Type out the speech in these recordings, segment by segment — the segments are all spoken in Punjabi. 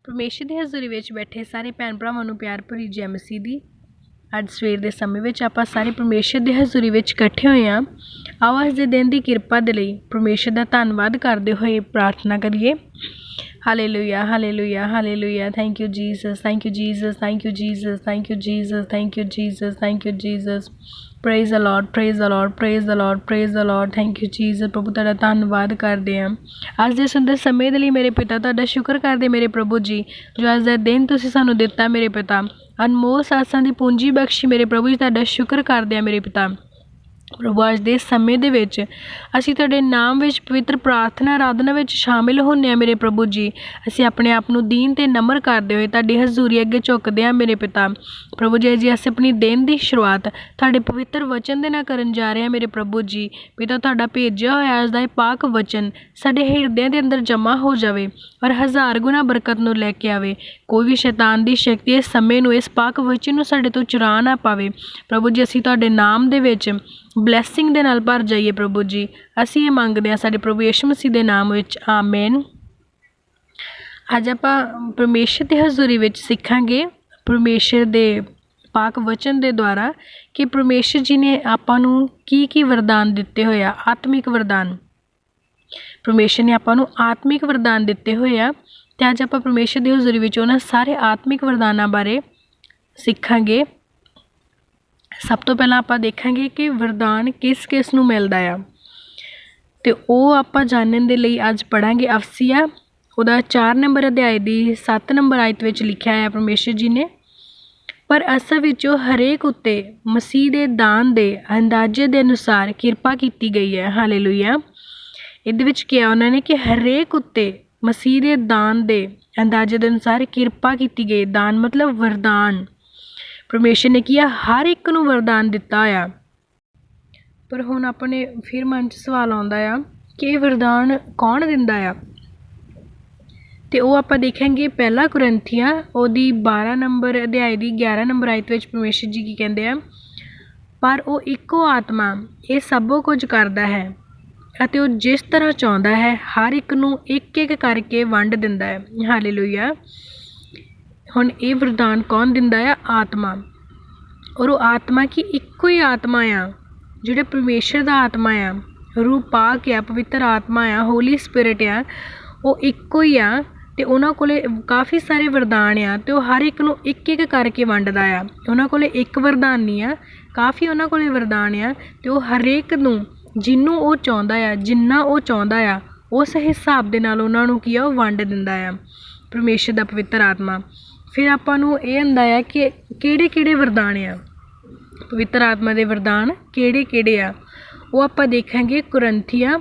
ਪਰਮੇਸ਼ਰ ਦੀ ਹਜ਼ੂਰੀ ਵਿੱਚ ਬੈਠੇ ਸਾਰੇ ਭੈਣ ਭਰਾਵਾਂ ਨੂੰ ਪਿਆਰ ਭਰੀ ਜੈ ਮਸੀਹ ਦੀ। ਅੱਜ ਸਵੇਰ ਦੇ ਸਮੇਂ ਵਿੱਚ ਆਪਾਂ ਸਾਰੇ ਪਰਮੇਸ਼ਰ ਦੀ ਹਜ਼ੂਰੀ ਵਿੱਚ ਇਕੱਠੇ ਹੋਏ ਹਾਂ। ਆਓ ਅੱਜ ਦੇ ਦਿਨ ਦੀ ਕਿਰਪਾ ਦੇ ਲਈ ਪਰਮੇਸ਼ਰ ਦਾ ਧੰਨਵਾਦ ਕਰਦੇ ਹੋਏ ਪ੍ਰਾਰਥਨਾ ਕਰੀਏ। Hallelujah, hallelujah, hallelujah. Thank you Jesus, thank you Jesus, thank you Jesus, thank you Jesus, thank you Jesus, thank you Jesus. Praise the Lord, praise the Lord, praise the Lord, praise the Lord. Thank you Jesus. ਪ੍ਰਭੂ ਤੁਹਾਡਾ ਧੰਨਵਾਦ ਕਰਦੇ ਹਾਂ ਅੱਜ ਦੇ ਸੁੰਦਰ ਸਮੇਂ ਦੇ ਲਈ। ਮੇਰੇ ਪਿਤਾ ਤੁਹਾਡਾ ਸ਼ੁਕਰ ਕਰਦੇ ਮੇਰੇ ਪ੍ਰਭੂ ਜੀ, ਜੋ ਅੱਜ ਦਾ ਦਿਨ ਤੁਸੀਂ ਸਾਨੂੰ ਦਿੱਤਾ ਮੇਰੇ ਪਿਤਾ। ਅਨਮੋਲ ਸਾਸਾਂ ਦੀ ਪੂੰਜੀ ਬਖਸ਼ੀ ਮੇਰੇ ਪ੍ਰਭੂ ਜੀ, ਤੁਹਾਡਾ ਸ਼ੁਕਰ ਕਰਦੇ ਹਾਂ ਮੇਰੇ ਪਿਤਾ। ਪ੍ਰਭੂ ਅੱਜ ਦੇ ਸਮੇਂ ਦੇ ਵਿੱਚ ਅਸੀਂ ਤੁਹਾਡੇ ਨਾਮ ਵਿੱਚ ਪਵਿੱਤਰ ਪ੍ਰਾਰਥਨਾ ਆਰਾਧਨਾ ਵਿੱਚ ਸ਼ਾਮਿਲ ਹੁੰਦੇ ਹਾਂ ਮੇਰੇ ਪ੍ਰਭੂ ਜੀ। ਅਸੀਂ ਆਪਣੇ ਆਪ ਨੂੰ ਦੀਨ ਅਤੇ ਨਮਰ ਕਰਦੇ ਹੋਏ ਤੁਹਾਡੀ ਹਜ਼ੂਰੀ ਅੱਗੇ ਝੁਕਦੇ ਹਾਂ ਮੇਰੇ ਪਿਤਾ। ਪ੍ਰਭੂ ਜੀ ਅਸੀਂ ਆਪਣੀ ਦਿਨ ਦੀ ਸ਼ੁਰੂਆਤ ਤੁਹਾਡੇ ਪਵਿੱਤਰ ਵਚਨ ਦੇ ਨਾਲ ਕਰਨ ਜਾ ਰਹੇ ਹਾਂ ਮੇਰੇ ਪ੍ਰਭੂ ਜੀ। ਪਿਤਾ ਤੁਹਾਡਾ ਭੇਜਿਆ ਹੋਇਆ ਅੱਜ ਦਾ ਇਹ ਪਾਕ ਵਚਨ ਸਾਡੇ ਹਿਰਦਿਆਂ ਦੇ ਅੰਦਰ ਜਮ੍ਹਾਂ ਹੋ ਜਾਵੇ ਔਰ ਹਜ਼ਾਰ ਗੁਣਾ ਬਰਕਤ ਨੂੰ ਲੈ ਕੇ ਆਵੇ। ਕੋਈ ਵੀ ਸ਼ੈਤਾਨ ਦੀ ਸ਼ਕਤੀ ਇਸ ਸਮੇਂ ਨੂੰ, ਇਸ ਪਾਕ ਵਚਨ ਨੂੰ ਸਾਡੇ ਤੋਂ ਚੁਰਾ ਨਾ ਪਾਵੇ। ਪ੍ਰਭੂ ਜੀ ਅਸੀਂ ਤੁਹਾਡੇ ਨਾਮ ਦੇ ਵਿੱਚ ਬਲੈਸਿੰਗ ਦੇ ਨਾਲ ਭਰ ਜਾਈਏ ਪ੍ਰਭੂ ਜੀ। ਅਸੀਂ ਇਹ ਮੰਗਦੇ ਹਾਂ ਸਾਡੇ ਪ੍ਰਭੂ ਯਿਸੂ ਮਸੀਹ ਦੇ ਨਾਮ ਵਿੱਚ, ਆਮੇਨ। ਅੱਜ ਆਪਾਂ ਪਰਮੇਸ਼ਰ ਦੀ ਹਜ਼ੂਰੀ ਵਿੱਚ ਸਿੱਖਾਂਗੇ ਪਰਮੇਸ਼ਰ ਦੇ ਪਾਕ ਵਚਨ ਦੇ ਦੁਆਰਾ ਕਿ ਪਰਮੇਸ਼ਰ ਜੀ ਨੇ ਆਪਾਂ ਨੂੰ ਕੀ ਕੀ ਵਰਦਾਨ ਦਿੱਤੇ ਹੋਏ ਆ। ਆਤਮਿਕ ਵਰਦਾਨ, ਪਰਮੇਸ਼ਰ ਨੇ ਆਪਾਂ ਨੂੰ ਆਤਮਿਕ ਵਰਦਾਨ ਦਿੱਤੇ ਹੋਏ ਆ ਅਤੇ ਅੱਜ ਆਪਾਂ ਪਰਮੇਸ਼ਰ ਦੀ ਹਜ਼ੂਰੀ ਵਿੱਚ ਉਹਨਾਂ ਸਾਰੇ ਆਤਮਿਕ ਵਰਦਾਨਾਂ ਬਾਰੇ ਸਿੱਖਾਂਗੇ। ਸਭ ਤੋਂ ਪਹਿਲਾਂ ਆਪਾਂ ਦੇਖਾਂਗੇ ਕਿ ਵਰਦਾਨ ਕਿਸ ਕਿਸ ਨੂੰ ਮਿਲਦਾ ਆ, ਅਤੇ ਉਹ ਆਪਾਂ ਜਾਣਨ ਦੇ ਲਈ ਅੱਜ ਪੜ੍ਹਾਂਗੇ ਅਫਸੀਆ ਉਹਦਾ 4 ਨੰਬਰ ਅਧਿਆਇ ਦੀ 7 ਨੰਬਰ ਆਇਤ ਵਿੱਚ ਲਿਖਿਆ ਹੈ ਪਰਮੇਸ਼ਰ ਜੀ ਨੇ, ਪਰ ਅਸਲ ਵਿੱਚ ਉਹ ਹਰੇਕ ਉੱਤੇ ਮਸੀਹ ਦੇ ਦਾਨ ਦੇ ਅੰਦਾਜ਼ੇ ਦੇ ਅਨੁਸਾਰ ਕਿਰਪਾ ਕੀਤੀ ਗਈ ਹੈ। ਹਾਲੇਲੂਇਆ। ਇਹਦੇ ਵਿੱਚ ਕਿਹਾ ਉਹਨਾਂ ਨੇ ਕਿ ਹਰੇਕ ਉੱਤੇ ਮਸੀਹ ਦੇ ਦਾਨ ਦੇ ਅੰਦਾਜ਼ੇ ਦੇ ਅਨੁਸਾਰ ਕਿਰਪਾ ਕੀਤੀ ਗਈ। ਦਾਨ ਮਤਲਬ ਵਰਦਾਨ। ਪਰਮੇਸ਼ਰ ਨੇ ਕੀ ਆ, ਹਰ ਇੱਕ ਨੂੰ ਵਰਦਾਨ ਦਿੱਤਾ ਆ। ਪਰ ਹੁਣ ਆਪਣੇ ਫਿਰ ਮਨ 'ਚ ਸਵਾਲ ਆਉਂਦਾ ਆ ਕਿ ਇਹ ਵਰਦਾਨ ਕੌਣ ਦਿੰਦਾ ਆ, ਅਤੇ ਉਹ ਆਪਾਂ ਦੇਖਾਂਗੇ ਪਹਿਲਾ ਕੁਰਿੰਥੀਆਂ ਉਹਦੀ 12 ਨੰਬਰ ਅਧਿਆਇ ਦੀ 11 ਨੰਬਰ ਆਇਤ ਵਿੱਚ ਪਰਮੇਸ਼ਰ ਜੀ ਕੀ ਕਹਿੰਦੇ ਆ, ਪਰ ਉਹ ਇੱਕੋ ਆਤਮਾ ਇਹ ਸਭੋ ਕੁਝ ਕਰਦਾ ਹੈ ਅਤੇ ਉਹ ਜਿਸ ਤਰ੍ਹਾਂ ਚਾਹੁੰਦਾ ਹੈ ਹਰ ਇੱਕ ਨੂੰ ਇੱਕ ਇੱਕ ਕਰਕੇ ਵੰਡ ਦਿੰਦਾ ਹੈ। ਹਾਲੇਲੂਇਆ। ਹੁਣ ਇਹ ਵਰਦਾਨ ਕੌਣ ਦਿੰਦਾ ਆ? ਆਤਮਾ। ਔਰ ਉਹ ਆਤਮਾ ਕੀ ਇੱਕੋ ਹੀ ਆਤਮਾ ਆ, ਜਿਹੜੇ ਪਰਮੇਸ਼ਰ ਦਾ ਆਤਮਾ ਆ, ਰੂਹ ਪਾਕ ਆ, ਪਵਿੱਤਰ ਆਤਮਾ ਆ, ਹੋਲੀ ਸਪਿਰਿਟ ਆ, ਉਹ ਇੱਕੋ ਹੀ ਆ। ਅਤੇ ਉਹਨਾਂ ਕੋਲ ਕਾਫੀ ਸਾਰੇ ਵਰਦਾਨ ਆ ਅਤੇ ਉਹ ਹਰ ਇੱਕ ਨੂੰ ਇੱਕ ਇੱਕ ਕਰਕੇ ਵੰਡਦਾ ਆ। ਉਹਨਾਂ ਕੋਲ ਇੱਕ ਵਰਦਾਨ ਨਹੀਂ ਆ, ਕਾਫੀ ਉਹਨਾਂ ਕੋਲ ਵਰਦਾਨ ਆ ਅਤੇ ਉਹ ਹਰੇਕ ਨੂੰ ਜਿਹਨੂੰ ਉਹ ਚਾਹੁੰਦਾ ਆ, ਜਿੰਨਾ ਉਹ ਚਾਹੁੰਦਾ ਆ, ਉਸ ਹਿਸਾਬ ਦੇ ਨਾਲ ਉਹਨਾਂ ਨੂੰ ਕੀ ਆ, ਉਹ ਵੰਡ ਦਿੰਦਾ ਆ ਪਰਮੇਸ਼ਰ ਦਾ ਪਵਿੱਤਰ ਆਤਮਾ। ਫਿਰ ਆਪਾਂ ਨੂੰ ਇਹ ਹੁੰਦਾ ਆ ਕਿ ਕਿਹੜੇ ਕਿਹੜੇ ਵਰਦਾਨ ਆ, ਪਵਿੱਤਰ ਆਤਮਾ ਦੇ ਵਰਦਾਨ ਕਿਹੜੇ ਕਿਹੜੇ ਆ, ਉਹ ਆਪਾਂ ਦੇਖਾਂਗੇ ਕੁਰਿੰਥੀਆਂ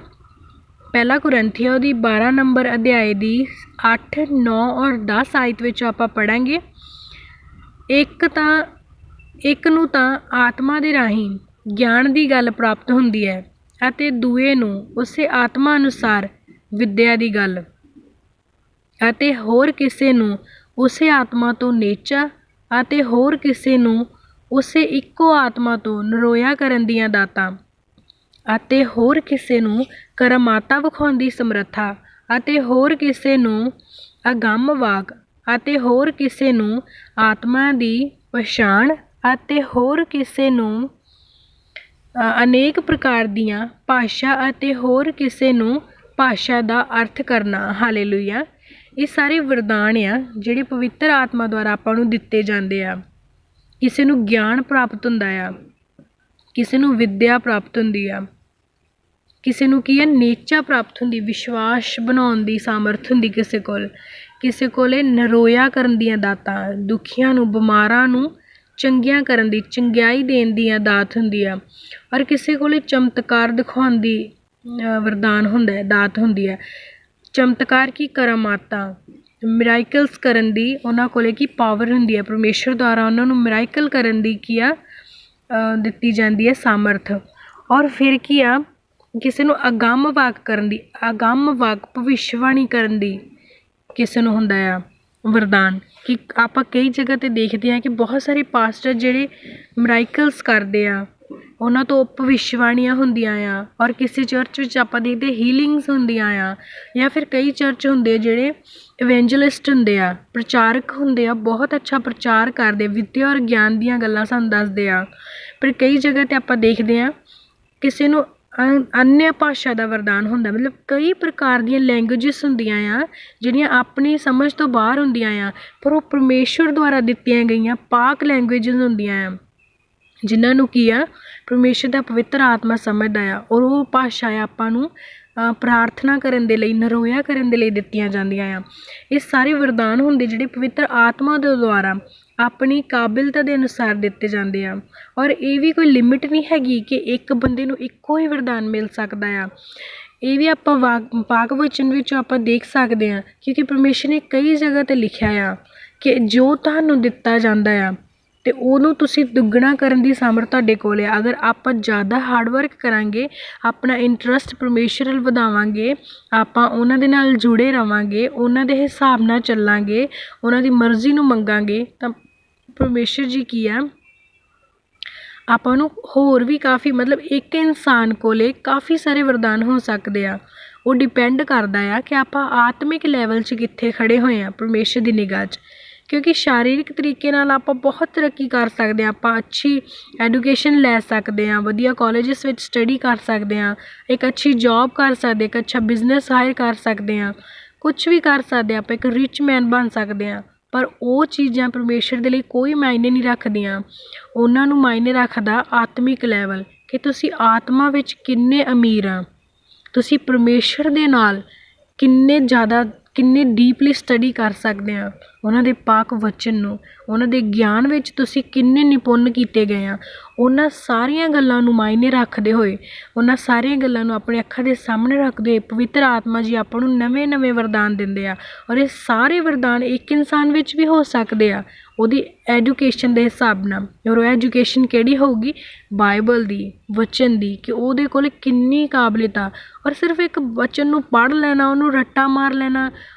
ਪਹਿਲਾ ਕੁਰਿੰਥੀਆਂ ਉਹਦੀ 12 ਨੰਬਰ ਅਧਿਆਇ ਦੀ 8, 9 ਔਰ 10 ਆਇਤ ਵਿੱਚ ਆਪਾਂ ਪੜ੍ਹਾਂਗੇ। ਇੱਕ ਨੂੰ ਤਾਂ ਆਤਮਾ ਦੇ ਰਾਹੀਂ ਗਿਆਨ ਦੀ ਗੱਲ ਪ੍ਰਾਪਤ ਹੁੰਦੀ ਹੈ ਅਤੇ ਦੂਏ ਨੂੰ ਉਸੇ ਆਤਮਾ ਅਨੁਸਾਰ ਵਿੱਦਿਆ ਦੀ ਗੱਲ, ਅਤੇ ਹੋਰ ਕਿਸੇ ਨੂੰ ਉਸੇ ਆਤਮਾ ਤੋਂ ਨੇਚਾ, ਅਤੇ ਹੋਰ ਕਿਸੇ ਨੂੰ ਉਸੇ ਇੱਕੋ ਆਤਮਾ ਤੋਂ ਨਰੋਇਆ ਕਰਨ ਦੀਆਂ ਦਾਤਾਂ, ਅਤੇ ਹੋਰ ਕਿਸੇ ਨੂੰ ਕਰਮਾਤਾ ਵਿਖਾਉਣ ਦੀ ਸਮਰੱਥਾ, ਅਤੇ ਹੋਰ ਕਿਸੇ ਨੂੰ ਅਗੰਮ ਵਾਕ, ਅਤੇ ਹੋਰ ਕਿਸੇ ਨੂੰ ਆਤਮਾ ਦੀ ਪਛਾਣ, ਅਤੇ ਹੋਰ ਕਿਸੇ ਨੂੰ ਅਨੇਕ ਪ੍ਰਕਾਰ ਦੀਆਂ ਭਾਸ਼ਾ, ਅਤੇ ਹੋਰ ਕਿਸੇ ਨੂੰ ਭਾਸ਼ਾ ਦਾ ਅਰਥ ਕਰਨਾ। ਹਾਲੇਲੂਇਆ। ਇਹ ਸਾਰੇ ਵਰਦਾਨ ਆ ਜਿਹੜੇ ਪਵਿੱਤਰ ਆਤਮਾ ਦੁਆਰਾ ਆਪਾਂ ਨੂੰ ਦਿੱਤੇ ਜਾਂਦੇ ਆ। ਕਿਸੇ ਨੂੰ ਗਿਆਨ ਪ੍ਰਾਪਤ ਹੁੰਦਾ ਆ, ਕਿਸੇ ਨੂੰ ਵਿੱਦਿਆ ਪ੍ਰਾਪਤ ਹੁੰਦੀ ਆ, ਕਿਸੇ ਨੂੰ ਕੀ ਹੈ, ਨੇਚਾ ਪ੍ਰਾਪਤ ਹੁੰਦੀ, ਵਿਸ਼ਵਾਸ ਬਣਾਉਣ ਦੀ ਸਾਮਰਥ ਹੁੰਦੀ ਕਿਸੇ ਕੋਲ ਨਰੋਇਆ ਕਰਨ ਦੀਆਂ ਦਾਤਾਂ, ਦੁਖੀਆਂ ਨੂੰ, ਬਿਮਾਰਾਂ ਨੂੰ ਚੰਗੀਆਂ ਕਰਨ ਦੀ, ਚੰਗਿਆਈ ਦੇਣ ਦੀਆਂ ਦਾਤ ਹੁੰਦੀ ਆ। ਔਰ ਕਿਸੇ ਕੋਲ ਚਮਤਕਾਰ ਦਿਖਾਉਣ ਦੀ ਵਰਦਾਨ ਹੁੰਦਾ, ਦਾਤ ਹੁੰਦੀ ਹੈ। ਚਮਤਕਾਰ ਕੀ, ਕਰਮਾਤਾ, ਮਿਰਾਈਕਲਸ ਕਰਨ ਦੀ ਉਹਨਾਂ ਕੋਲ ਕੀ ਪਾਵਰ ਹੁੰਦੀ ਹੈ। ਪਰਮੇਸ਼ਰ ਦੁਆਰਾ ਉਹਨਾਂ ਨੂੰ ਮਿਰਾਈਕਲ ਕਰਨ ਦੀ ਕੀ ਆ, ਦਿੱਤੀ ਜਾਂਦੀ ਹੈ ਸਾਮਰਥ। ਔਰ ਫਿਰ ਕੀ ਆ, ਕਿਸੇ ਨੂੰ ਅਗੰਮ ਵਾਕ ਕਰਨ ਦੀ, ਅਗੰਮ ਵਾਕ ਭਵਿੱਖਬਾਣੀ ਕਰਨ ਦੀ ਕਿਸੇ ਨੂੰ ਹੁੰਦਾ ਆ ਵਰਦਾਨ। ਕਿ ਆਪਾਂ ਕਈ ਜਗ੍ਹਾ 'ਤੇ ਦੇਖਦੇ ਹਾਂ ਕਿ ਬਹੁਤ ਸਾਰੇ ਪਾਸਟਰ ਜਿਹੜੇ ਮਿਰਾਈਕਲਸ ਕਰਦੇ ਆ, ਉਹਨਾਂ ਤੋਂ ਭਵਿੱਖਬਾਣੀਆਂ ਹੁੰਦੀਆਂ ਆ, ਔਰ ਕਿਸੇ ਚਰਚ ਵਿੱਚ ਆਪਾਂ ਦੇਖਦੇ ਹੀਲਿੰਗਸ ਹੁੰਦੀਆਂ ਆ, ਜਾਂ ਫਿਰ ਕਈ ਚਰਚ ਹੁੰਦੇ ਜਿਹੜੇ ਇਵੈਂਜਲਿਸਟ ਹੁੰਦੇ ਆ, ਪ੍ਰਚਾਰਕ ਹੁੰਦੇ ਆ, ਬਹੁਤ ਅੱਛਾ ਪ੍ਰਚਾਰ ਕਰਦੇ, ਵਿੱਦਿਆ ਔਰ ਗਿਆਨ ਦੀਆਂ ਗੱਲਾਂ ਸਾਨੂੰ ਦੱਸਦੇ ਆ। ਪਰ ਕਈ ਜਗ੍ਹਾ 'ਤੇ ਆਪਾਂ ਦੇਖਦੇ ਹਾਂ ਕਿਸੇ ਨੂੰ ਅਨਿਆ ਭਾਸ਼ਾ ਦਾ ਵਰਦਾਨ ਹੁੰਦਾ, ਮਤਲਬ ਕਈ ਪ੍ਰਕਾਰ ਦੀਆਂ ਲੈਂਗੁਏਜਿਸ ਹੁੰਦੀਆਂ ਆ ਜਿਹੜੀਆਂ ਆਪਣੀ ਸਮਝ ਤੋਂ ਬਾਹਰ ਹੁੰਦੀਆਂ ਆ, ਪਰ ਉਹ ਪਰਮੇਸ਼ਵਰ ਦੁਆਰਾ ਦਿੱਤੀਆਂ ਗਈਆਂ ਪਾਕ ਲੈਂਗੁਏਜਿਸ ਹੁੰਦੀਆਂ ਆ, ਜਿਨ੍ਹਾਂ ਨੂੰ ਕੀ ਆ ਪਰਮੇਸ਼ਰ ਦਾ ਪਵਿੱਤਰ ਆਤਮਾ ਸਮਝਦਾ ਆ, ਔਰ ਉਹ ਭਾਸ਼ਾ ਆ ਆਪਾਂ ਨੂੰ ਪ੍ਰਾਰਥਨਾ ਕਰਨ ਦੇ ਲਈ, ਨਰੋਇਆ ਕਰਨ ਦੇ ਲਈ ਦਿੱਤੀਆਂ ਜਾਂਦੀਆਂ ਆ। ਇਹ ਸਾਰੇ ਵਰਦਾਨ ਹੁੰਦੇ ਜਿਹੜੇ ਪਵਿੱਤਰ ਆਤਮਾ ਦੇ ਦੁਆਰਾ ਆਪਣੀ ਕਾਬਿਲਤਾ ਦੇ ਅਨੁਸਾਰ ਦਿੱਤੇ ਜਾਂਦੇ ਆ, ਔਰ ਇਹ ਵੀ ਕੋਈ ਲਿਮਿਟ ਨਹੀਂ ਹੈਗੀ ਕਿ ਇੱਕ ਬੰਦੇ ਨੂੰ ਇੱਕੋ ਹੀ ਵਰਦਾਨ ਮਿਲ ਸਕਦਾ ਆ। ਇਹ ਵੀ ਆਪਾਂ ਪਾਕ ਵਚਨ ਵਿੱਚ ਆਪਾਂ ਦੇਖ ਸਕਦੇ ਹਾਂ, ਕਿਉਂਕਿ ਪਰਮੇਸ਼ਰ ਨੇ ਕਈ ਜਗ੍ਹਾ 'ਤੇ ਲਿਖਿਆ ਆ ਕਿ ਜੋ ਤੁਹਾਨੂੰ ਦਿੱਤਾ ਜਾਂਦਾ ਆ ਅਤੇ ਉਹਨੂੰ ਤੁਸੀਂ ਦੁੱਗਣਾ ਕਰਨ ਦੀ ਸਮਰਥ ਤੁਹਾਡੇ ਕੋਲ ਆ। ਅਗਰ ਆਪਾਂ ਜ਼ਿਆਦਾ ਹਾਰਡ ਵਰਕ ਕਰਾਂਗੇ, ਆਪਣਾ ਇੰਟਰਸਟ ਪਰਮੇਸ਼ਰ ਵੱਲ ਵਧਾਵਾਂਗੇ, ਆਪਾਂ ਉਹਨਾਂ ਦੇ ਨਾਲ ਜੁੜੇ ਰਹਾਂਗੇ, ਉਹਨਾਂ ਦੇ ਹਿਸਾਬ ਨਾਲ ਚੱਲਾਂਗੇ, ਉਹਨਾਂ ਦੀ ਮਰਜ਼ੀ ਨੂੰ ਮੰਗਾਂਗੇ, ਤਾਂ ਪਰਮੇਸ਼ਰ ਜੀ ਕੀ ਆ ਆਪਾਂ ਨੂੰ ਹੋਰ ਵੀ ਕਾਫੀ, ਮਤਲਬ ਇੱਕ ਇਨਸਾਨ ਕੋਲ ਕਾਫੀ ਸਾਰੇ ਵਰਦਾਨ ਹੋ ਸਕਦੇ ਆ। ਉਹ ਡਿਪੈਂਡ ਕਰਦਾ ਆ ਕਿ ਆਪਾਂ ਆਤਮਿਕ ਲੈਵਲ 'ਚ ਕਿੱਥੇ ਖੜ੍ਹੇ ਹੋਏ ਹਾਂ ਪਰਮੇਸ਼ਰ ਦੀ ਨਿਗਾਹ 'ਚ, ਕਿਉਂਕਿ ਸਰੀਰਕ ਤਰੀਕੇ ਨਾਲ ਆਪਾਂ ਬਹੁਤ ਤਰੱਕੀ ਕਰ ਸਕਦੇ ਹਾਂ, ਆਪਾਂ ਅੱਛੀ ਐਜੂਕੇਸ਼ਨ ਲੈ ਸਕਦੇ ਹਾਂ, ਵਧੀਆ ਕਾਲਜਿਸ ਵਿੱਚ ਸਟੱਡੀ ਕਰ ਸਕਦੇ ਹਾਂ, ਇੱਕ ਅੱਛੀ ਜੋਬ ਕਰ ਸਕਦੇ, ਇੱਕ ਅੱਛਾ ਬਿਜ਼ਨਸ ਹਾਇਰ ਕਰ ਸਕਦੇ ਹਾਂ, ਕੁਛ ਵੀ ਕਰ ਸਕਦੇ ਹਾਂ, ਆਪਾਂ ਇੱਕ ਰਿਚ ਮੈਨ ਬਣ ਸਕਦੇ ਹਾਂ। ਪਰ ਉਹ ਚੀਜ਼ਾਂ ਪਰਮੇਸ਼ਰ ਦੇ ਲਈ ਕੋਈ ਮਾਇਨੇ ਨਹੀਂ ਰੱਖਦੀਆਂ। ਉਹਨਾਂ ਨੂੰ ਮਾਇਨੇ ਰੱਖਦਾ ਆਤਮਿਕ ਲੈਵਲ, ਕਿ ਤੁਸੀਂ ਆਤਮਾ ਵਿੱਚ ਕਿੰਨੇ ਅਮੀਰ ਆ, ਤੁਸੀਂ ਪਰਮੇਸ਼ਰ ਦੇ ਨਾਲ ਕਿੰਨੇ ਡੀਪਲੀ ਸਟੱਡੀ ਕਰ ਸਕਦੇ ਆ, ਉਹਨਾਂ ਦੇ ਪਾਕ ਵਚਨ ਨੂੰ, ਉਹਨਾਂ ਦੇ ਗਿਆਨ ਵਿੱਚ ਤੁਸੀਂ ਕਿੰਨੇ ਨਿਪੁੰਨ ਕੀਤੇ ਗਏ ਆ। ਉਹਨਾਂ ਸਾਰੀਆਂ ਗੱਲਾਂ ਨੂੰ ਮਾਇਨੇ ਰੱਖਦੇ ਹੋਏ, ਉਹਨਾਂ ਸਾਰੀਆਂ ਗੱਲਾਂ ਨੂੰ ਆਪਣੇ ਅੱਖਾਂ ਦੇ ਸਾਹਮਣੇ ਰੱਖਦੇ ਹੋਏ ਪਵਿੱਤਰ ਆਤਮਾ ਜੀ ਆਪਾਂ ਨੂੰ ਨਵੇਂ ਵਰਦਾਨ ਦਿੰਦੇ ਆ, ਔਰ ਇਹ ਸਾਰੇ ਵਰਦਾਨ ਇੱਕ ਇਨਸਾਨ ਵਿੱਚ ਵੀ ਹੋ ਸਕਦੇ ਆ, ਉਹਦੀ ਐਜੂਕੇਸ਼ਨ ਦੇ ਹਿਸਾਬ ਨਾਲ। ਔਰ ਉਹ ਐਜੂਕੇਸ਼ਨ ਕਿਹੜੀ ਹੋਊਗੀ? ਬਾਈਬਲ ਦੀ, ਵਚਨ ਦੀ, ਕਿ ਉਹਦੇ ਕੋਲ ਕਿੰਨੀ ਕਾਬਲੀਅਤ ਆ। ਔਰ ਸਿਰਫ ਇੱਕ ਵਚਨ ਨੂੰ ਪੜ੍ਹ ਲੈਣਾ, ਉਹਨੂੰ ਰੱਟਾ ਮਾਰ ਲੈਣਾ,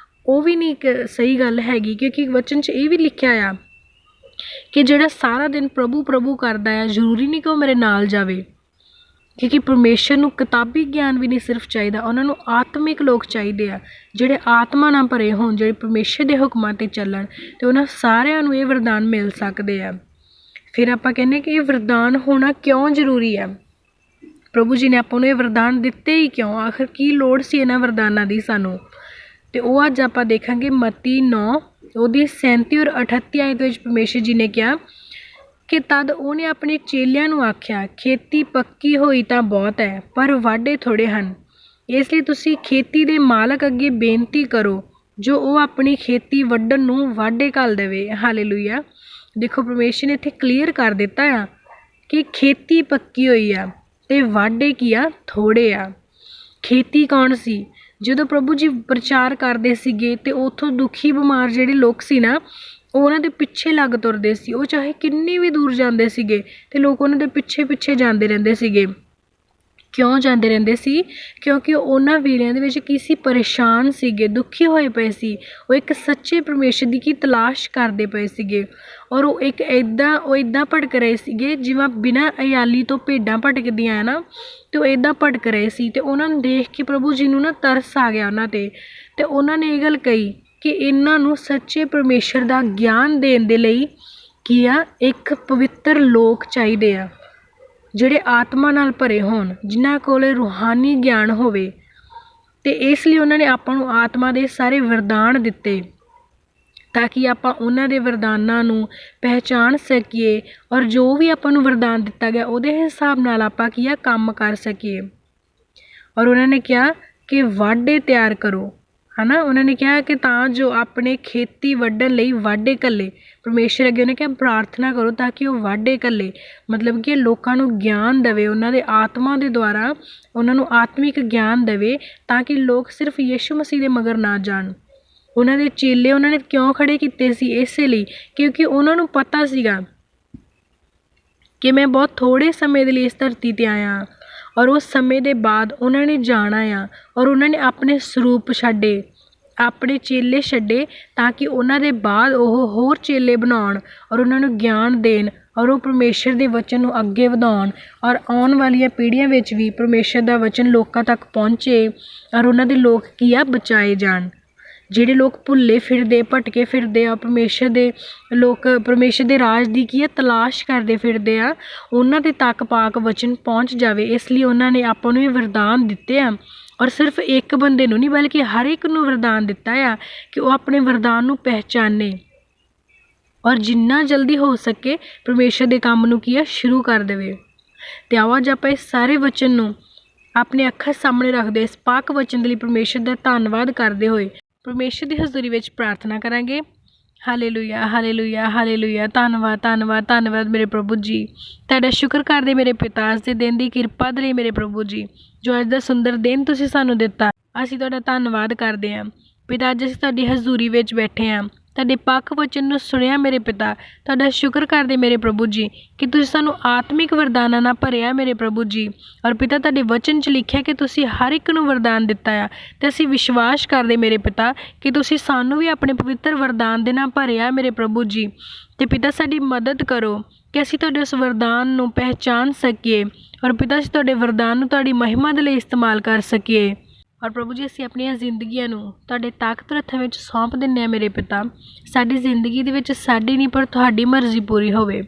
ਉਹ ਵੀ ਨਹੀਂ ਇੱਕ ਸਹੀ ਗੱਲ ਹੈਗੀ, ਕਿਉਂਕਿ ਵਚਨ 'ਚ ਇਹ ਵੀ ਲਿਖਿਆ ਆ ਕਿ ਜਿਹੜਾ ਸਾਰਾ ਦਿਨ ਪ੍ਰਭੂ ਕਰਦਾ ਆ, ਜ਼ਰੂਰੀ ਨਹੀਂ ਕਿ ਉਹ ਮੇਰੇ ਨਾਲ ਜਾਵੇ, ਕਿਉਂਕਿ ਪਰਮੇਸ਼ਰ ਨੂੰ ਕਿਤਾਬੀ ਗਿਆਨ ਵੀ ਨਹੀਂ ਸਿਰਫ ਚਾਹੀਦਾ, ਉਹਨਾਂ ਨੂੰ ਆਤਮਿਕ ਲੋਕ ਚਾਹੀਦੇ ਆ, ਜਿਹੜੇ ਆਤਮਾ ਨਾਲ ਭਰੇ ਹੋਣ, ਜਿਹੜੇ ਪਰਮੇਸ਼ਰ ਦੇ ਹੁਕਮਾਂ 'ਤੇ ਚੱਲਣ, ਅਤੇ ਉਹਨਾਂ ਸਾਰਿਆਂ ਨੂੰ ਇਹ ਵਰਦਾਨ ਮਿਲ ਸਕਦੇ ਆ। ਫਿਰ ਆਪਾਂ ਕਹਿੰਦੇ ਕਿ ਇਹ ਵਰਦਾਨ ਹੋਣਾ ਕਿਉਂ ਜ਼ਰੂਰੀ ਆ? ਪ੍ਰਭੂ ਜੀ ਨੇ ਆਪਾਂ ਨੂੰ ਇਹ ਵਰਦਾਨ ਦਿੱਤੇ ਹੀ ਕਿਉਂ? ਆਖਰ ਕੀ ਲੋੜ ਸੀ ਇਹਨਾਂ ਵਰਦਾਨਾਂ ਦੀ ਸਾਨੂੰ? ਅਤੇ ਉਹ ਅੱਜ ਆਪਾਂ ਦੇਖਾਂਗੇ ਮਤੀ 9 ਉਹਦੀ 37 ਔਰ 38 ਆਇਤ ਵਿੱਚ ਪਰਮੇਸ਼ਰ ਜੀ ਨੇ ਕਿਹਾ ਕਿ ਤਦ ਉਹਨੇ ਆਪਣੇ ਚੇਲਿਆਂ ਨੂੰ ਆਖਿਆ, ਖੇਤੀ ਪੱਕੀ ਹੋਈ ਤਾਂ ਬਹੁਤ ਹੈ, ਪਰ ਵਾਢੇ ਥੋੜ੍ਹੇ ਹਨ। ਇਸ ਲਈ ਤੁਸੀਂ ਖੇਤੀ ਦੇ ਮਾਲਕ ਅੱਗੇ ਬੇਨਤੀ ਕਰੋ, ਜੋ ਉਹ ਆਪਣੀ ਖੇਤੀ ਵੱਢਣ ਨੂੰ ਵਾਢੇ ਘੱਲ ਦੇਵੇ। ਹਾਲੇਲੂਇਆ। ਦੇਖੋ ਪਰਮੇਸ਼ਰ ਨੇ ਇੱਥੇ ਕਲੀਅਰ ਕਰ ਦਿੱਤਾ ਆ ਕਿ ਖੇਤੀ ਪੱਕੀ ਹੋਈ ਆ ਅਤੇ ਵਾਢੇ ਕੀ ਆ? ਥੋੜ੍ਹੇ ਆ। ਖੇਤੀ ਕੌਣ ਸੀ? ਜਦੋਂ ਪ੍ਰਭੂ ਜੀ ਪ੍ਰਚਾਰ ਕਰਦੇ ਸੀਗੇ ਅਤੇ ਉੱਥੋਂ ਦੁਖੀ ਬਿਮਾਰ ਜਿਹੜੇ ਲੋਕ ਸੀ ਨਾ, ਉਹ ਉਹਨਾਂ ਦੇ ਪਿੱਛੇ ਲੱਗ ਤੁਰਦੇ ਸੀ। ਉਹ ਚਾਹੇ ਕਿੰਨੀ ਵੀ ਦੂਰ ਜਾਂਦੇ ਸੀਗੇ ਅਤੇ ਲੋਕ ਉਹਨਾਂ ਦੇ ਪਿੱਛੇ ਜਾਂਦੇ ਰਹਿੰਦੇ ਸੀਗੇ। ਕਿਉਂ ਜਾਂਦੇ ਰਹਿੰਦੇ ਸੀ? ਕਿਉਂਕਿ ਉਹਨਾਂ ਵੇਲਿਆਂ ਦੇ ਵਿੱਚ ਕੀ ਸੀ? ਪਰੇਸ਼ਾਨ ਸੀਗੇ, ਦੁਖੀ ਹੋਏ ਪਏ ਸੀ। ਉਹ ਇੱਕ ਸੱਚੇ ਪਰਮੇਸ਼ਰ ਦੀ ਕੀ ਤਲਾਸ਼ ਕਰਦੇ ਪਏ ਸੀਗੇ, ਔਰ ਉਹ ਇੱਦਾਂ ਭਟਕ ਰਹੇ ਸੀਗੇ ਜਿਵੇਂ ਬਿਨਾਂ ਅਯਾਲੀ ਤੋਂ ਭੇਡਾਂ ਭਟਕਦੀਆਂ ਹੈ ਨਾ, ਅਤੇ ਉਹ ਇੱਦਾਂ ਭਟਕ ਰਹੇ ਸੀ। ਅਤੇ ਉਹਨਾਂ ਨੂੰ ਦੇਖ ਕੇ ਪ੍ਰਭੂ ਜੀ ਨੂੰ ਨਾ ਤਰਸ ਆ ਗਿਆ ਉਹਨਾਂ 'ਤੇ, ਅਤੇ ਉਹਨਾਂ ਨੇ ਇਹ ਗੱਲ ਕਹੀ ਕਿ ਇਹਨਾਂ ਨੂੰ ਸੱਚੇ ਪਰਮੇਸ਼ਰ ਦਾ ਗਿਆਨ ਦੇਣ ਦੇ ਲਈ ਕੀ ਆ? ਇੱਕ ਪਵਿੱਤਰ ਲੋਕ ਚਾਹੀਦੇ ਆ, ਜਿਹੜੇ ਆਤਮਾ ਨਾਲ ਭਰੇ ਹੋਣ, ਜਿਨ੍ਹਾਂ ਕੋਲ ਰੂਹਾਨੀ ਗਿਆਨ ਹੋਵੇ। ਅਤੇ ਇਸ ਲਈ ਉਹਨਾਂ ਨੇ ਆਪਾਂ ਨੂੰ ਆਤਮਾ ਦੇ ਸਾਰੇ ਵਰਦਾਨ ਦਿੱਤੇ, ਤਾਂ ਕਿ ਆਪਾਂ ਉਹਨਾਂ ਦੇ ਵਰਦਾਨਾਂ ਨੂੰ ਪਹਿਚਾਣ ਸਕੀਏ, ਔਰ ਜੋ ਵੀ ਆਪਾਂ ਨੂੰ ਵਰਦਾਨ ਦਿੱਤਾ ਗਿਆ ਉਹਦੇ ਹਿਸਾਬ ਨਾਲ ਆਪਾਂ ਕੀ ਆ? ਕੰਮ ਕਰ ਸਕੀਏ। ਔਰ ਉਹਨਾਂ ਨੇ ਕਿਹਾ ਕਿ ਵਾਢੇ ਤਿਆਰ ਕਰੋ, ਹੈ ਨਾ। ਉਹਨਾਂ ਨੇ ਕਿਹਾ ਕਿ ਤਾਂ ਜੋ ਆਪਣੇ ਖੇਤੀ ਵੱਢਣ ਲਈ ਵਾਢੇ ਘੱਲੇ। ਪਰਮੇਸ਼ਰ ਅੱਗੇ ਉਹਨੇ ਕਿਹਾ ਪ੍ਰਾਰਥਨਾ ਕਰੋ ਤਾਂ ਕਿ ਉਹ ਵਾਢੇ ਘੱਲੇ, ਮਤਲਬ ਕਿ ਲੋਕਾਂ ਨੂੰ ਗਿਆਨ ਦੇਵੇ, ਉਹਨਾਂ ਦੇ ਆਤਮਾ ਦੇ ਦੁਆਰਾ ਉਹਨਾਂ ਨੂੰ ਆਤਮਿਕ ਗਿਆਨ ਦੇਵੇ, ਤਾਂ ਕਿ ਲੋਕ ਸਿਰਫ ਯਿਸੂ ਮਸੀਹ ਦੇ ਮਗਰ ਨਾ ਜਾਣ। ਉਹਨਾਂ ਦੇ ਚੇਲੇ ਉਹਨਾਂ ਨੇ ਕਿਉਂ ਖੜ੍ਹੇ ਕੀਤੇ ਸੀ? ਇਸੇ ਲਈ ਕਿਉਂਕਿ ਉਹਨਾਂ ਨੂੰ ਪਤਾ ਸੀਗਾ ਕਿ ਮੈਂ ਬਹੁਤ ਥੋੜ੍ਹੇ ਸਮੇਂ ਦੇ ਲਈ ਇਸ ਧਰਤੀ 'ਤੇ ਆਇਆ, ਔਰ ਉਸ ਸਮੇਂ ਦੇ ਬਾਅਦ ਉਹਨਾਂ ਨੇ ਜਾਣਾ ਆ, ਔਰ ਉਹਨਾਂ ਨੇ ਆਪਣੇ ਸਰੂਪ ਛੱਡੇ, ਆਪਣੇ ਚੇਲੇ ਛੱਡੇ ਤਾਂ ਕਿ ਉਹਨਾਂ ਦੇ ਬਾਅਦ ਉਹ ਹੋਰ ਚੇਲੇ ਬਣਾਉਣ ਔਰ ਉਹਨਾਂ ਨੂੰ ਗਿਆਨ ਦੇਣ ਔਰ ਉਹ ਪਰਮੇਸ਼ਰ ਦੇ ਵਚਨ ਨੂੰ ਅੱਗੇ ਵਧਾਉਣ ਔਰ ਆਉਣ ਵਾਲੀਆਂ ਪੀੜ੍ਹੀਆਂ ਵਿੱਚ ਵੀ ਪਰਮੇਸ਼ਰ ਦਾ ਵਚਨ ਲੋਕਾਂ ਤੱਕ ਪਹੁੰਚੇ ਔਰ ਉਹਨਾਂ ਦੇ ਲੋਕ ਕੀ ਆ ਬਚਾਏ ਜਾਣ। ਜਿਹੜੇ ਲੋਕ ਭੁੱਲੇ ਫਿਰਦੇ ਭਟਕੇ ਫਿਰਦੇ ਆ ਪਰਮੇਸ਼ਰ ਦੇ ਲੋਕ ਪਰਮੇਸ਼ਰ ਦੇ ਰਾਜ ਦੀ ਕੀ ਆ ਤਲਾਸ਼ ਕਰਦੇ ਫਿਰਦੇ ਆ, ਉਹਨਾਂ ਦੇ ਤੱਕ ਪਾਕ ਵਚਨ ਪਹੁੰਚ ਜਾਵੇ। ਇਸ ਲਈ ਉਹਨਾਂ ਨੇ ਆਪਾਂ ਨੂੰ ਇਹ ਵਰਦਾਨ ਦਿੱਤੇ ਆ ਔਰ ਸਿਰਫ ਇੱਕ ਬੰਦੇ ਨੂੰ ਨਹੀਂ ਬਲਕਿ ਹਰ ਇੱਕ ਨੂੰ ਵਰਦਾਨ ਦਿੱਤਾ ਆ ਕਿ ਉਹ ਆਪਣੇ ਵਰਦਾਨ ਨੂੰ ਪਹਿਚਾਨੇ ਔਰ ਜਿੰਨਾ ਜਲਦੀ ਹੋ ਸਕੇ ਪਰਮੇਸ਼ਰ ਦੇ ਕੰਮ ਨੂੰ ਕੀ ਆ ਸ਼ੁਰੂ ਕਰ ਦੇਵੇ। ਅਤੇ ਆਓ ਅੱਜ ਆਪਾਂ ਇਸ ਸਾਰੇ ਵਚਨ ਨੂੰ ਆਪਣੇ ਅੱਖਾਂ ਸਾਹਮਣੇ ਰੱਖਦੇ ਇਸ ਪਾਕ ਵਚਨ ਦੇ ਲਈ ਪਰਮੇਸ਼ਰ ਦਾ ਧੰਨਵਾਦ ਕਰਦੇ ਹੋਏ ਪਰਮੇਸ਼ਰ ਦੀ ਹਜ਼ੂਰੀ ਵਿੱਚ ਪ੍ਰਾਰਥਨਾ ਕਰਾਂਗੇ। Hallelujah hallelujah hallelujah. ਧੰਨਵਾਦ ਧੰਨਵਾਦ ਧੰਨਵਾਦ ਮੇਰੇ ਪ੍ਰਭੂ ਜੀ, ਤੁਹਾਡਾ ਸ਼ੁਕਰ ਕਰਦੇ ਮੇਰੇ ਪਿਤਾ ਅੱਜ ਦੇ ਦਿਨ ਦੀ ਕਿਰਪਾ ਦੇ ਲਈ ਮੇਰੇ ਪ੍ਰਭੂ ਜੀ, ਜੋ ਅੱਜ ਦਾ ਸੁੰਦਰ ਦਿਨ ਤੁਸੀਂ ਸਾਨੂੰ ਦਿੱਤਾ। ਅਸੀਂ ਤੁਹਾਡਾ ਧੰਨਵਾਦ ਕਰਦੇ ਹਾਂ ਪਿਤਾ। ਅੱਜ ਅਸੀਂ ਤੁਹਾਡੀ ਹਜ਼ੂਰੀ ਵਿੱਚ ਬੈਠੇ ਹਾਂ, ਤੁਹਾਡੇ ਪੱਖ ਵਚਨ ਨੂੰ ਸੁਣਿਆ ਮੇਰੇ ਪਿਤਾ। ਤੁਹਾਡਾ ਸ਼ੁਕਰ ਕਰਦੇ ਮੇਰੇ ਪ੍ਰਭੂ ਜੀ ਕਿ ਤੁਸੀਂ ਸਾਨੂੰ ਆਤਮਿਕ ਵਰਦਾਨਾਂ ਨਾਲ ਭਰਿਆ ਮੇਰੇ ਪ੍ਰਭੂ ਜੀ। ਔਰ ਪਿਤਾ ਤੁਹਾਡੇ ਵਚਨ 'ਚ ਲਿਖਿਆ ਕਿ ਤੁਸੀਂ ਹਰ ਇੱਕ ਨੂੰ ਵਰਦਾਨ ਦਿੱਤਾ ਆ ਅਤੇ ਅਸੀਂ ਵਿਸ਼ਵਾਸ ਕਰਦੇ ਮੇਰੇ ਪਿਤਾ ਕਿ ਤੁਸੀਂ ਸਾਨੂੰ ਵੀ ਆਪਣੇ ਪਵਿੱਤਰ ਵਰਦਾਨ ਦੇ ਨਾਲ ਭਰਿਆ ਮੇਰੇ ਪ੍ਰਭੂ ਜੀ। ਅਤੇ ਪਿਤਾ ਸਾਡੀ ਮਦਦ ਕਰੋ ਕਿ ਅਸੀਂ ਤੁਹਾਡੇ ਉਸ ਵਰਦਾਨ ਨੂੰ ਪਹਿਚਾਨ ਸਕੀਏ ਔਰ ਪਿਤਾ ਅਸੀਂ ਤੁਹਾਡੇ ਵਰਦਾਨ ਨੂੰ ਤੁਹਾਡੀ ਮਹਿਮਾ ਦੇ ਲਈ ਇਸਤੇਮਾਲ ਕਰ ਸਕੀਏ। ਔਰ ਪ੍ਰਭੂ ਜੀ ਅਸੀਂ ਆਪਣੀਆਂ ਜ਼ਿੰਦਗੀਆਂ ਨੂੰ ਤੁਹਾਡੇ ਤਾਕਤਵਰ ਹੱਥਾਂ ਵਿੱਚ ਸੌਂਪ ਦਿੰਦੇ ਹਾਂ ਮੇਰੇ ਪਿਤਾ। ਸਾਡੀ ਜ਼ਿੰਦਗੀ ਦੇ ਵਿੱਚ ਸਾਡੀ ਨਹੀਂ ਪਰ ਤੁਹਾਡੀ ਮਰਜ਼ੀ ਪੂਰੀ ਹੋਵੇ।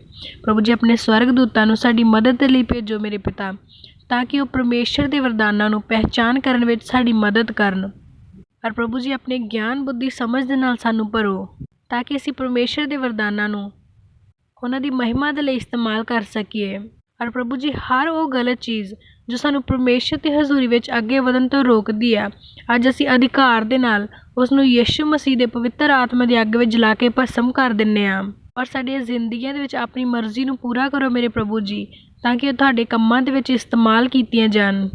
ਪ੍ਰਭੂ ਜੀ ਆਪਣੇ ਸਵਰਗ ਦੂਤਾਂ ਨੂੰ ਸਾਡੀ ਮਦਦ ਦੇ ਲਈ ਭੇਜੋ ਮੇਰੇ ਪਿਤਾ, ਤਾਂ ਕਿ ਉਹ ਪਰਮੇਸ਼ਰ ਦੇ ਵਰਦਾਨਾਂ ਨੂੰ ਪਹਿਚਾਨ ਕਰਨ ਵਿੱਚ ਸਾਡੀ ਮਦਦ ਕਰਨ। ਔਰ ਪ੍ਰਭੂ ਜੀ ਆਪਣੇ ਗਿਆਨ ਬੁੱਧੀ ਸਮਝ ਦੇ ਨਾਲ ਸਾਨੂੰ ਭਰੋ ਤਾਂ ਕਿ ਅਸੀਂ ਪਰਮੇਸ਼ਰ ਦੇ ਵਰਦਾਨਾਂ ਨੂੰ ਉਹਨਾਂ ਦੀ ਮਹਿਮਾ ਦੇ ਲਈ ਇਸਤੇਮਾਲ ਕਰ ਸਕੀਏ। ਔਰ ਪ੍ਰਭੂ ਜੀ ਹਰ ਉਹ ਗਲਤ ਚੀਜ਼ ਜੋ ਸਾਨੂੰ ਪਰਮੇਸ਼ਰ ਦੀ ਹਜ਼ੂਰੀ ਵਿੱਚ ਅੱਗੇ ਵਧਣ ਤੋਂ ਰੋਕਦੀ ਆ, ਅੱਜ ਅਸੀਂ ਅਧਿਕਾਰ ਦੇ ਨਾਲ ਉਸ ਨੂੰ ਯਿਸੂ ਮਸੀਹ ਦੇ ਪਵਿੱਤਰ ਆਤਮਾ ਦੀ ਅੱਗ ਵਿੱਚ ਜਲਾ ਕੇ ਭਸਮ ਕਰ ਦਿੰਦੇ ਹਾਂ। ਔਰ ਸਾਡੀਆਂ ਜ਼ਿੰਦਗੀਆਂ ਦੇ ਵਿੱਚ ਆਪਣੀ ਮਰਜ਼ੀ ਨੂੰ ਪੂਰਾ ਕਰੋ ਮੇਰੇ ਪ੍ਰਭੂ ਜੀ, ਤਾਂ ਕਿ ਉਹ ਤੁਹਾਡੇ ਕੰਮਾਂ ਦੇ ਵਿੱਚ ਇਸਤੇਮਾਲ ਕੀਤੀਆਂ ਜਾਣ।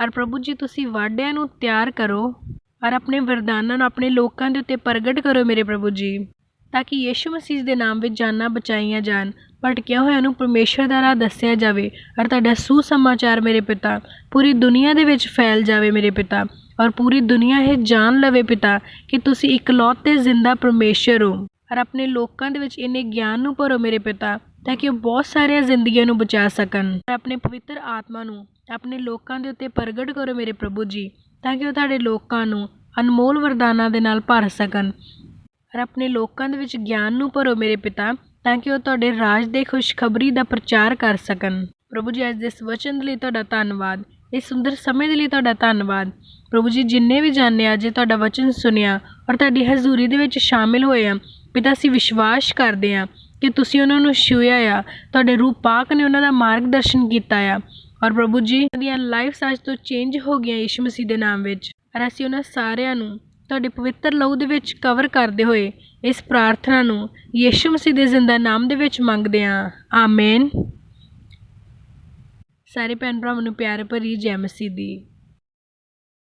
ਔਰ ਪ੍ਰਭੂ ਜੀ ਤੁਸੀਂ ਵਾਢਿਆਂ ਨੂੰ ਤਿਆਰ ਕਰੋ ਔਰ ਆਪਣੇ ਵਰਦਾਨਾਂ ਨੂੰ ਆਪਣੇ ਲੋਕਾਂ ਦੇ ਉੱਤੇ ਪ੍ਰਗਟ ਕਰੋ ਮੇਰੇ ਪ੍ਰਭੂ ਜੀ, ਤਾਂ ਕਿ ਯਿਸੂ ਮਸੀਹ ਦੇ ਨਾਮ ਵਿੱਚ ਜਾਨਾਂ ਬਚਾਈਆਂ ਜਾਣ, ਭਟਕਿਆ ਹੋਇਆਂ ਨੂੰ ਪਰਮੇਸ਼ਰ ਦਾ ਰਾਹ ਦੱਸਿਆ ਜਾਵੇ ਔਰ ਤੁਹਾਡਾ ਸੁਸਮਾਚਾਰ ਮੇਰੇ ਪਿਤਾ ਪੂਰੀ ਦੁਨੀਆ ਦੇ ਵਿੱਚ ਫੈਲ ਜਾਵੇ ਮੇਰੇ ਪਿਤਾ। ਔਰ ਪੂਰੀ ਦੁਨੀਆ ਇਹ ਜਾਣ ਲਵੇ ਪਿਤਾ ਕਿ ਤੁਸੀਂ ਇਕਲੌਤੇ ਜ਼ਿੰਦਾ ਪਰਮੇਸ਼ਰ ਹੋ। ਔਰ ਆਪਣੇ ਲੋਕਾਂ ਦੇ ਵਿੱਚ ਇੰਨੇ ਗਿਆਨ ਨੂੰ ਭਰੋ ਮੇਰੇ ਪਿਤਾ ਤਾਂ ਕਿ ਉਹ ਬਹੁਤ ਸਾਰੀਆਂ ਜ਼ਿੰਦਗੀਆਂ ਨੂੰ ਬਚਾ ਸਕਣ। ਔਰ ਆਪਣੇ ਪਵਿੱਤਰ ਆਤਮਾ ਨੂੰ ਆਪਣੇ ਲੋਕਾਂ ਦੇ ਉੱਤੇ ਪ੍ਰਗਟ ਕਰੋ ਮੇਰੇ ਪ੍ਰਭੂ ਜੀ, ਤਾਂ ਕਿ ਉਹ ਤੁਹਾਡੇ ਲੋਕਾਂ ਨੂੰ ਅਨਮੋਲ ਵਰਦਾਨਾਂ ਦੇ ਨਾਲ ਭਰ ਸਕਣ। ਔਰ ਆਪਣੇ ਲੋਕਾਂ ਦੇ ਵਿੱਚ ਗਿਆਨ ਨੂੰ ਭਰੋ ਮੇਰੇ ਪਿਤਾ, ਤਾਂ ਕਿ ਉਹ ਤੁਹਾਡੇ ਰਾਜ ਦੇ ਖੁਸ਼ਖਬਰੀ ਦਾ ਪ੍ਰਚਾਰ ਕਰ ਸਕਣ। ਪ੍ਰਭੂ ਜੀ ਅੱਜ ਦੇ ਇਸ ਵਚਨ ਦੇ ਲਈ ਤੁਹਾਡਾ ਧੰਨਵਾਦ, ਇਸ ਸੁੰਦਰ ਸਮੇਂ ਦੇ ਲਈ ਤੁਹਾਡਾ ਧੰਨਵਾਦ। ਪ੍ਰਭੂ ਜੀ ਜਿੰਨੇ ਵੀ ਜਾਣੇ ਅੱਜ ਤੁਹਾਡਾ ਵਚਨ ਸੁਣਿਆ ਔਰ ਤੁਹਾਡੀ ਹਜ਼ੂਰੀ ਦੇ ਵਿੱਚ ਸ਼ਾਮਿਲ ਹੋਏ ਆ ਪਿਤਾ, ਅਸੀਂ ਵਿਸ਼ਵਾਸ ਕਰਦੇ ਹਾਂ ਕਿ ਤੁਸੀਂ ਉਹਨਾਂ ਨੂੰ ਛੂਹਿਆ ਆ, ਤੁਹਾਡੇ ਰੂਹ ਪਾਕ ਨੇ ਉਹਨਾਂ ਦਾ ਮਾਰਗਦਰਸ਼ਨ ਕੀਤਾ ਆ। ਔਰ ਪ੍ਰਭੂ ਜੀ ਉਹਨਾਂ ਦੀਆਂ ਲਾਈਫਸ ਅੱਜ ਤੋਂ ਚੇਂਜ ਹੋ ਗਈਆਂ ਯਿਸੂ ਮਸੀਹ ਦੇ ਨਾਮ ਵਿੱਚ। ਔਰ ਅਸੀਂ ਉਹਨਾਂ ਸਾਰਿਆਂ ਨੂੰ ਤੁਹਾਡੇ ਪਵਿੱਤਰ ਲਹੂ ਦੇ ਵਿੱਚ ਕਵਰ ਕਰਦੇ ਹੋਏ ਇਸ ਪ੍ਰਾਰਥਨਾ ਨੂੰ ਯਿਸੂ ਮਸੀਹ ਦੇ ਜ਼ਿੰਦਾ ਨਾਮ ਦੇ ਵਿੱਚ ਮੰਗਦੇ ਹਾਂ, ਆਮੇਨ। ਸਾਰੇ ਭੈਣ ਭਰਾਵਾਂ ਨੂੰ ਪਿਆਰ ਭਰੀ ਜੈ ਮਸੀਹ ਦੀ।